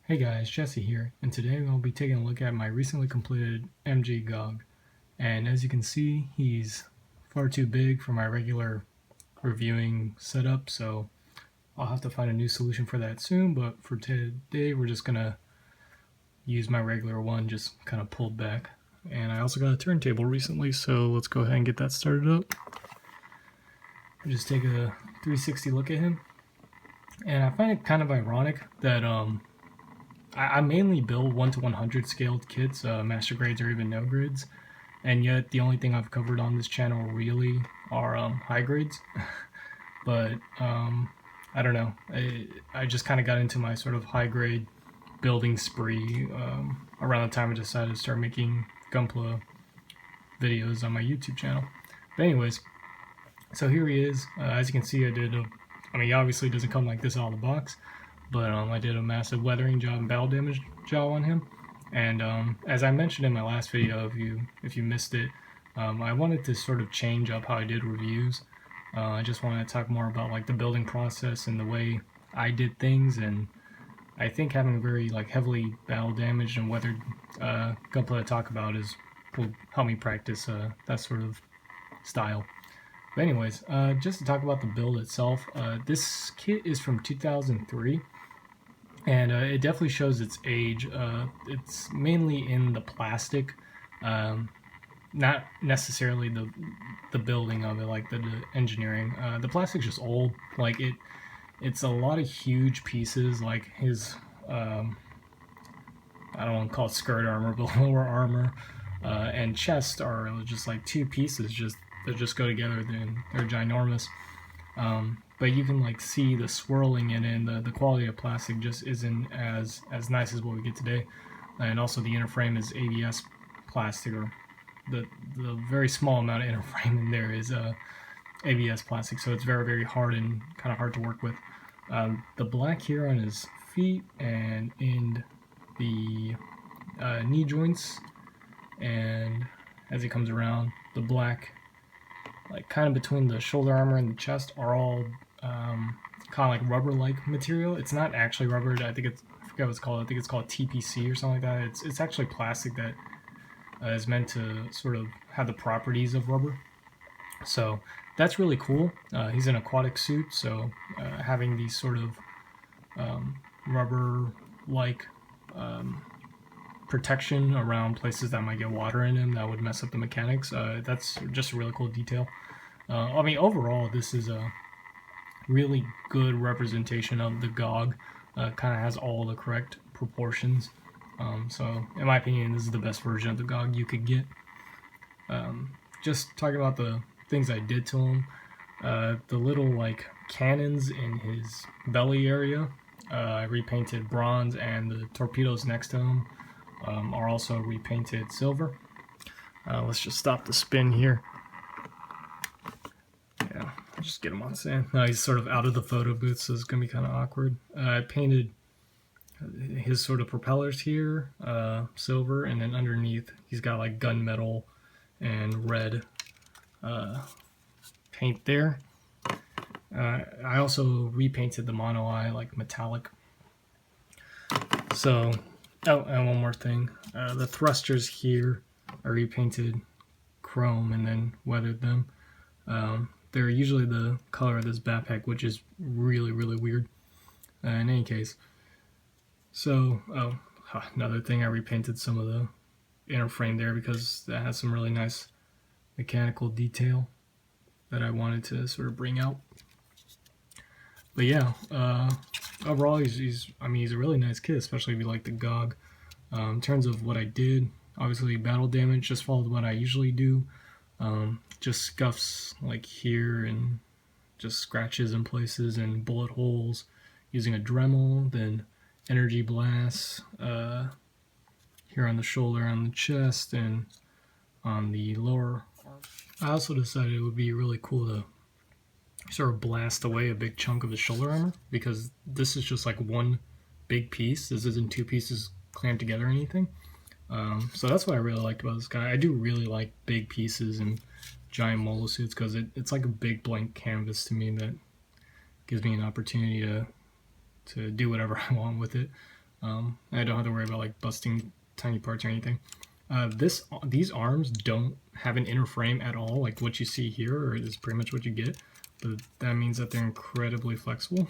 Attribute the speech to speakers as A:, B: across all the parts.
A: Hey guys, Jesse here, and today I'll be taking a look at my recently completed MG Gog. And as you can see, he's far too big for my regular reviewing setup, so I'll have to find a new solution for that soon, but for today we're just gonna use my regular one, just kind of pulled back. And I also got a turntable recently, so let's go ahead and get that started up. Just take a 360 look at him. And I find it kind of ironic that I mainly build 1 to 100 scaled kits, master grades or even no grades, and yet the only thing I've covered on this channel really are high grades. But I don't know, I just kind of got into my sort of high grade building spree around the time I decided to start making Gunpla videos on my YouTube channel. But anyways, so here he is. As you can see, I mean, he obviously doesn't come like this out of the box, but I did a massive weathering job and battle damage job on him. And as I mentioned in my last video, if you missed it, I wanted to sort of change up how I did reviews. I just wanted to talk more about like the building process and the way I did things, and I think having a very like heavily battle damaged and weathered gunplay to talk about will help me practice that sort of style. But anyways, just to talk about the build itself, this kit is from 2003, and it definitely shows its age. It's mainly in the plastic, not necessarily the building of it, like the engineering. The plastic's just old. Like it's a lot of huge pieces. Like his, I don't want to call it skirt armor, but lower armor and chest are just like two pieces. That just go together. They're ginormous. But you can like see the swirling in it, and the quality of plastic just isn't as nice as what we get today. And also the inner frame is ABS plastic, or the very small amount of inner frame in there is ABS plastic, so it's very hard and kind of hard to work with. The black here on his feet and in the knee joints, and as he comes around, the black like kind of between the shoulder armor and the chest are all kind of like rubber-like material. It's not actually rubber. I forget what it's called. I think it's called TPC or something like that. It's actually plastic that is meant to sort of have the properties of rubber. So that's really cool. He's in an aquatic suit, so having these sort of rubber-like protection around places that might get water in him that would mess up the mechanics. That's just a really cool detail. I mean, overall, this is a really good representation of the Gog. Kind of has all the correct proportions. So, in my opinion, this is the best version of the Gog you could get. Just talking about the things I did to him, the little like cannons in his belly area, I repainted bronze, and the torpedoes next to him are also repainted silver. Let's just stop the spin here. Yeah, I'll just get him on sand. Now he's sort of out of the photo booth, so it's gonna be kind of awkward. I painted his sort of propellers here silver, and then underneath he's got like gunmetal and red paint there. I also repainted the mono eye like metallic. So, oh, and one more thing. The thrusters here are repainted chrome and then weathered them. They're usually the color of this backpack, which is really weird. In any case. So, oh, another thing, I repainted some of the inner frame there because that has some really nice mechanical detail that I wanted to sort of bring out. But yeah, overall, he's a really nice kit, especially if you like the Gog. In terms of what I did, obviously battle damage just followed what I usually do. Just scuffs like here and just scratches in places and bullet holes using a Dremel, then energy blasts here on the shoulder, on the chest, and on the lower arm. I also decided it would be really cool to sort of blast away a big chunk of the shoulder armor, because this is just like one big piece. This isn't two pieces clamped together or anything. So that's what I really liked about this guy. I do really like big pieces and giant molo suits because it's like a big blank canvas to me that gives me an opportunity to do whatever I want with it. I don't have to worry about like busting tiny parts or anything. These arms don't have an inner frame at all, like what you see here is pretty much what you get, but that means that they're incredibly flexible.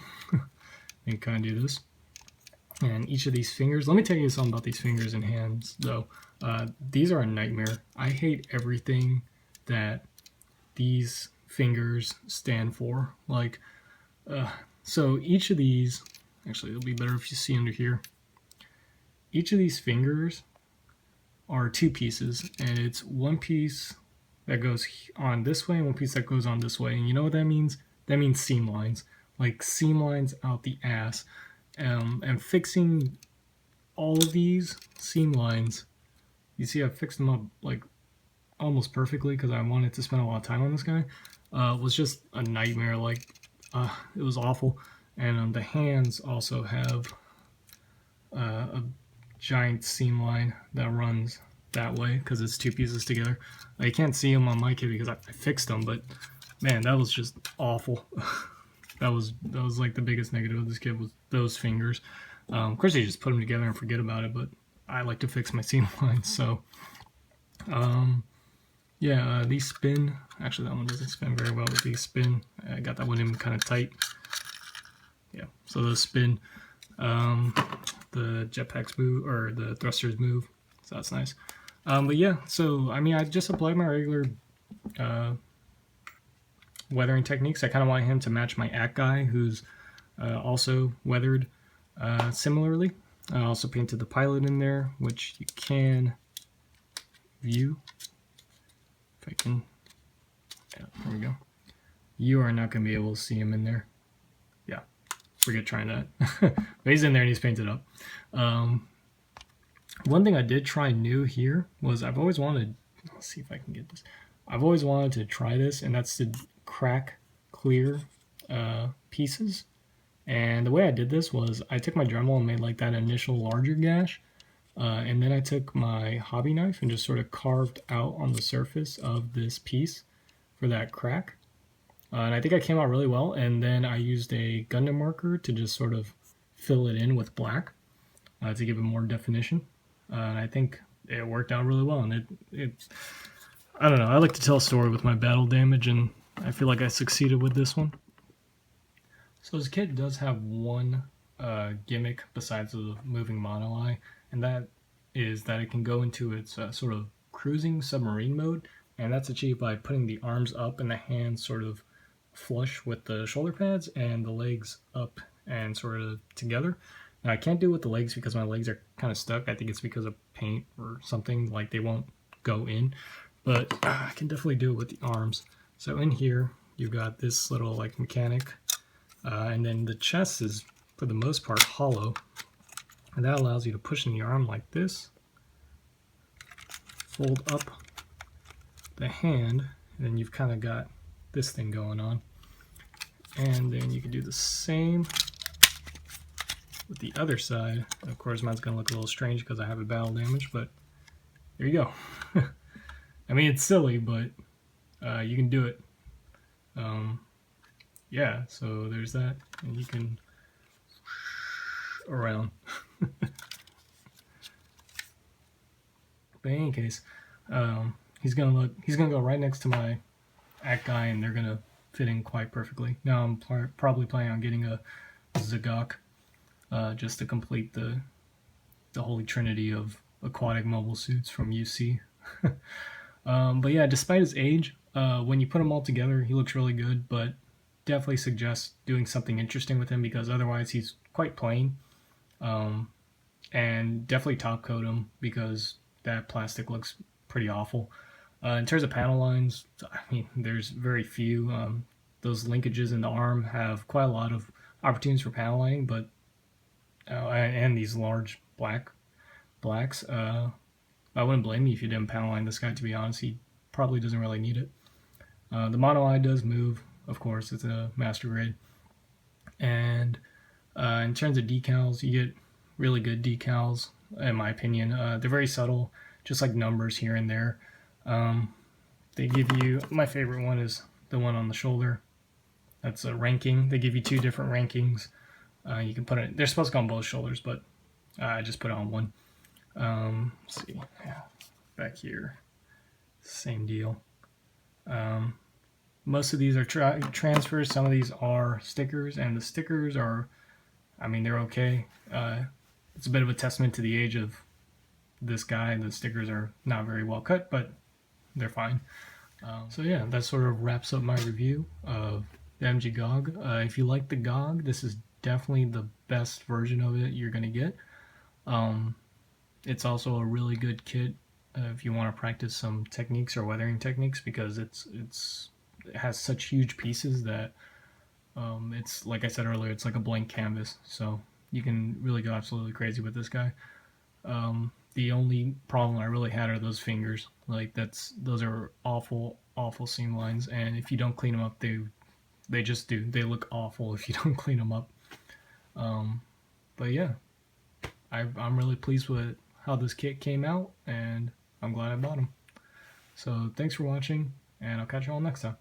A: And kind of do this. And each of these fingers, let me tell you something about these fingers and hands though. These are a nightmare. I hate everything that these fingers stand for. Like, so each of these, actually it'll be better if you see under here. Each of these fingers are two pieces, and it's one piece that goes on this way and one piece that goes on this way. And you know what that means? That means seam lines, like seam lines out the ass. And fixing all of these seam lines, you see I fixed them up like almost perfectly because I wanted to spend a lot of time on this guy, was just a nightmare. Like, it was awful. And the hands also have a giant seam line that runs that way because it's two pieces together. You can't see them on my kit because I fixed them, but man, that was just awful. that was like the biggest negative of this kit was those fingers. Of course, you just put them together and forget about it, but I like to fix my seam lines. So, yeah, these spin. Actually, that one doesn't spin very well, but these spin. I got that one in kind of tight. Yeah, so those spin. The jetpacks move, or the thrusters move, so that's nice. But yeah, so I mean, I just applied my regular weathering techniques. I kind of want him to match my ACK guy, who's also weathered similarly. I also painted the pilot in there, which you can view. If I can, yeah, there we go. You are not going to be able to see him in there. Yeah, forget trying that. But he's in there and he's painted up. One thing I did try new here was I've always wanted, let's see if I can get this. I've always wanted to try this, and that's to crack clear pieces. And the way I did this was I took my Dremel and made like that initial larger gash. And then I took my hobby knife and just sort of carved out on the surface of this piece for that crack. And I think I came out really well. And then I used a Gundam marker to just sort of fill it in with black to give it more definition. And I think it worked out really well. And I don't know, I like to tell a story with my battle damage, and I feel like I succeeded with this one. So this kit does have one gimmick besides the moving mono eye, and that is that it can go into its sort of cruising submarine mode, and that's achieved by putting the arms up and the hands sort of flush with the shoulder pads and the legs up and sort of together. Now I can't do it with the legs because my legs are kind of stuck. I think it's because of paint or something, like they won't go in, but I can definitely do it with the arms. So in here you've got this little like mechanic, and then the chest is for the most part hollow, and that allows you to push in the arm like this, fold up the hand, and then you've kind of got this thing going on. And then you can do the same with the other side. Of course, mine's going to look a little strange because I have a battle damage, but there you go. I mean, it's silly, but you can do it. Yeah, so there's that, and you can around. But in any case, he's gonna go right next to my ACK guy, and they're gonna fit in quite perfectly. Now I'm probably planning on getting a Gogg just to complete the holy trinity of aquatic mobile suits from UC. But yeah, despite his age, when you put them all together, he looks really good, but definitely suggest doing something interesting with him because otherwise he's quite plain. And definitely top coat him because that plastic looks pretty awful. In terms of panel lines, I mean, there's very few. Those linkages in the arm have quite a lot of opportunities for panel lining, but and these large blacks. I wouldn't blame you if you didn't panel line this guy, to be honest. He probably doesn't really need it. The mono eye does move, of course. It's a master grade. And in terms of decals, you get really good decals, in my opinion. They're very subtle, just like numbers here and there. They give you, my favorite one is the one on the shoulder. That's a ranking. They give you two different rankings. You can put it, they're supposed to go on both shoulders, but I just put on one. Let's see, yeah, back here, same deal. Most of these are transfers. Some of these are stickers, and the stickers are, I mean, they're okay. It's a bit of a testament to the age of this guy. The stickers are not very well cut, but they're fine. So yeah, that sort of wraps up my review of the MG Gog. If you like the Gog, this is definitely the best version of it you're gonna get. It's also a really good kit if you want to practice some techniques or weathering techniques, because it has such huge pieces that it's, like I said earlier, it's like a blank canvas. So you can really go absolutely crazy with this guy. The only problem I really had are those fingers. Like those are awful, awful seam lines, and if you don't clean them up, they just do. They look awful if you don't clean them up. But yeah, I'm really pleased with how this kit came out, and I'm glad I bought them. So thanks for watching, and I'll catch you all next time.